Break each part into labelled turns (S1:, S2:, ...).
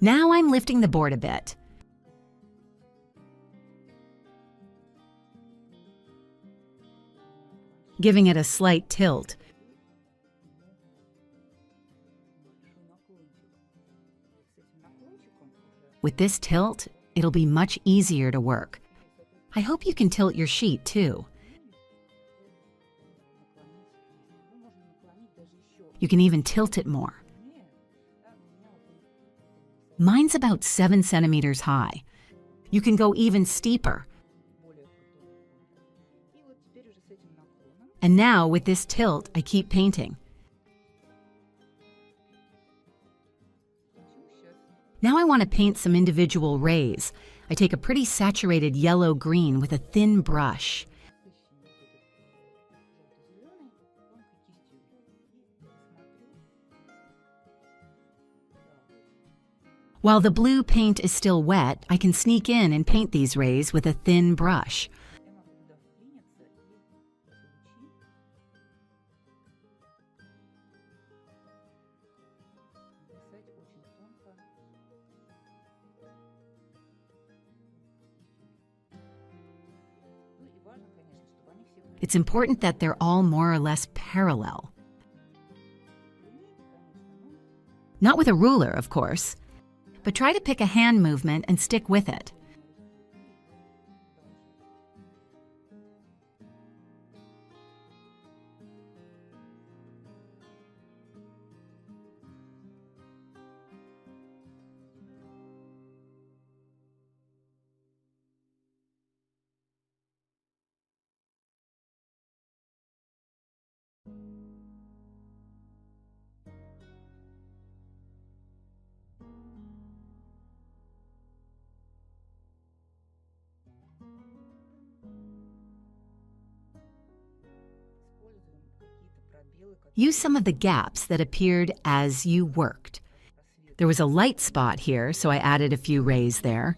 S1: Now I'm lifting the board a bit. Giving it a slight tilt. With this tilt, it'll be much easier to work. I hope you can tilt your sheet too. You can even tilt it more. Mine's about 7 centimeters high. You can go even steeper. And now, with this tilt, I keep painting. Now I want to paint some individual rays. I take a pretty saturated yellow-green with a thin brush. While the blue paint is still wet, I can sneak in and paint these rays with a thin brush. It's important that they're all more or less parallel. Not with a ruler, of course, but try to pick a hand movement and stick with it. Use some of the gaps that appeared as you worked. There was a light spot here, so I added a few rays there.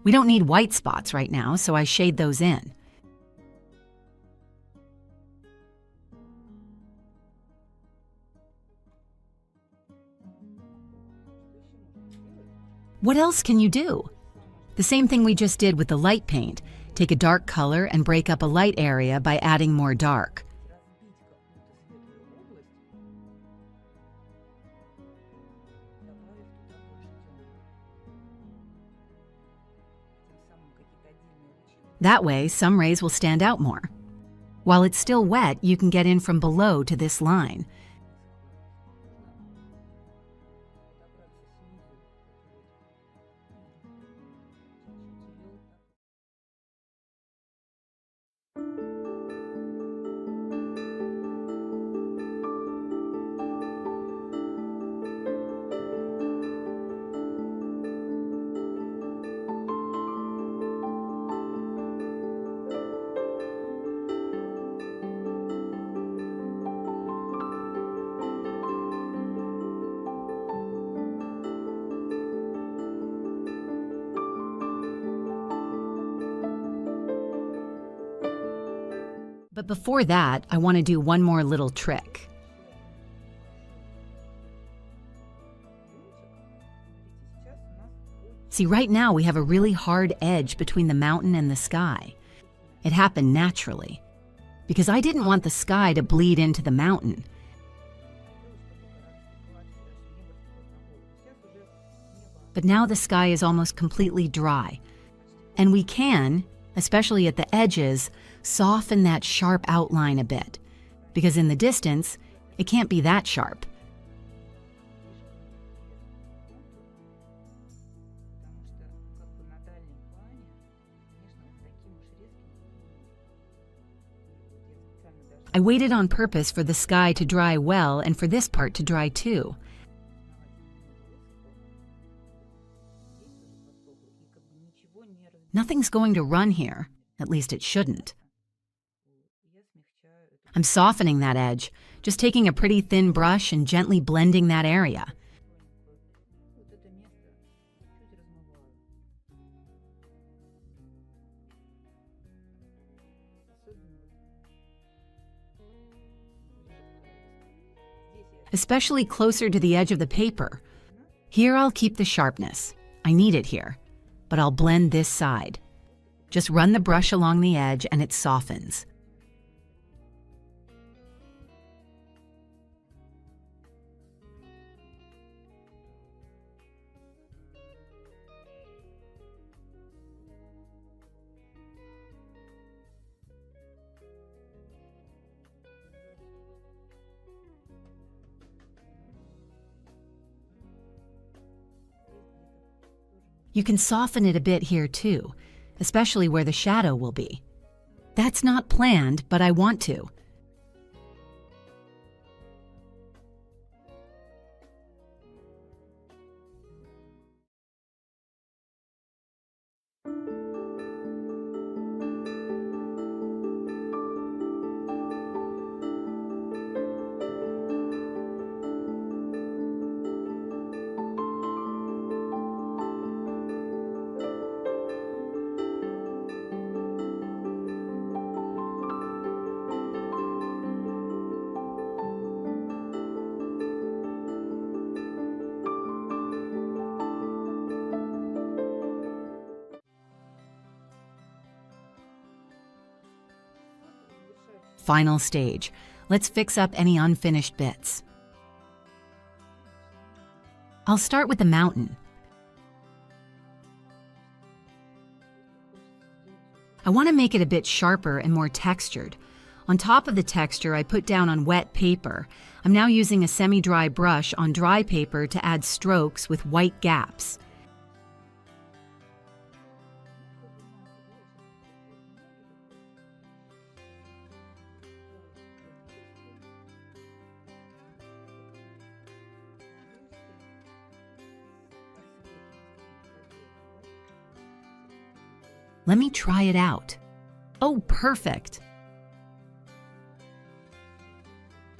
S1: We don't need white spots right now, so I shade those in. What else can you do? The same thing we just did with the light paint. Take a dark color and break up a light area by adding more dark. That way, some rays will stand out more. While it's still wet, you can get in from below to this line. But before that, I want to do one more little trick. See, right now we have a really hard edge between the mountain and the sky. It happened naturally, because I didn't want the sky to bleed into the mountain. But now the sky is almost completely dry, and we can, especially at the edges, soften that sharp outline a bit, because in the distance, it can't be that sharp. I waited on purpose for the sky to dry well and for this part to dry too. Nothing's going to run here, at least it shouldn't. I'm softening that edge, just taking a pretty thin brush and gently blending that area. especially closer to the edge of the paper. Here I'll keep the sharpness. I need it here, but I'll blend this side. Just run the brush along the edge and it softens. You can soften it a bit here too, especially where the shadow will be. That's not planned, but I want to. Final stage. Let's fix up any unfinished bits. I'll start with the mountain. I want to make it a bit sharper and more textured. On top of the texture, I put down on wet paper. I'm now using a semi-dry brush on dry paper to add strokes with white gaps. Let me try it out. Oh, perfect!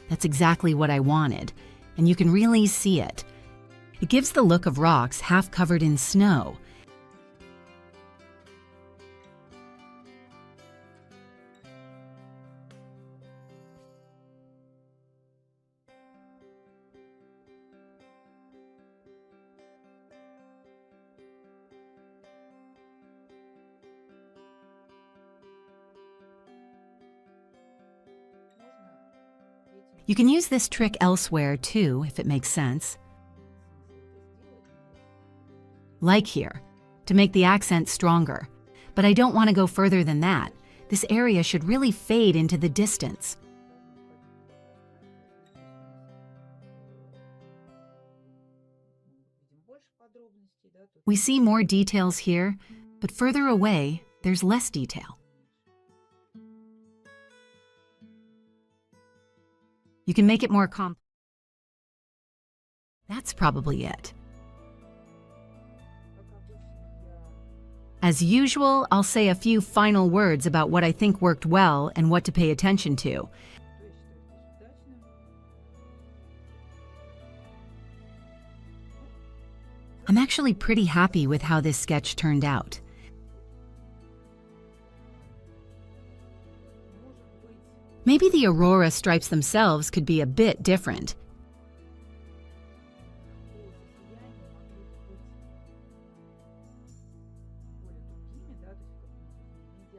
S1: That's exactly what I wanted, and you can really see it. It gives the look of rocks half covered in snow. You can use this trick elsewhere too, if it makes sense. Like here, to make the accent stronger. But I don't want to go further than that. This area should really fade into the distance. We see more details here, but further away, there's less detail. You can make it more complex. That's probably it. As usual, I'll say a few final words about what I think worked well and what to pay attention to. I'm actually pretty happy with how this sketch turned out. Maybe the Aurora stripes themselves could be a bit different.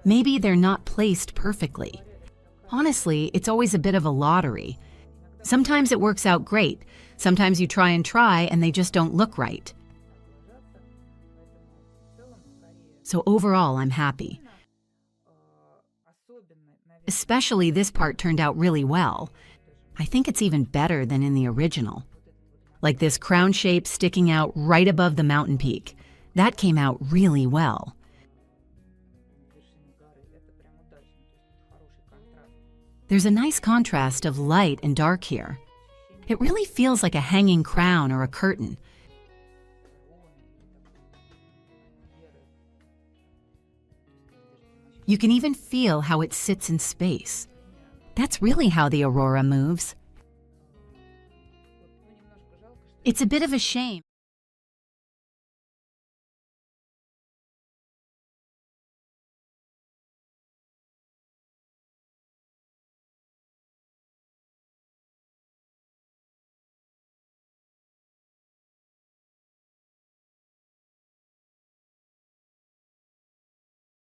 S1: Maybe they're not placed perfectly. Honestly, it's always a bit of a lottery. Sometimes it works out great. Sometimes you try and they just don't look right. So overall, I'm happy. Especially this part turned out really well. I think it's even better than in the original. Like this crown shape sticking out right above the mountain peak. That came out really well. There's a nice contrast of light and dark here. It really feels like a hanging crown or a curtain. You can even feel how it sits in space. That's really how the Aurora moves. It's a bit of a shame.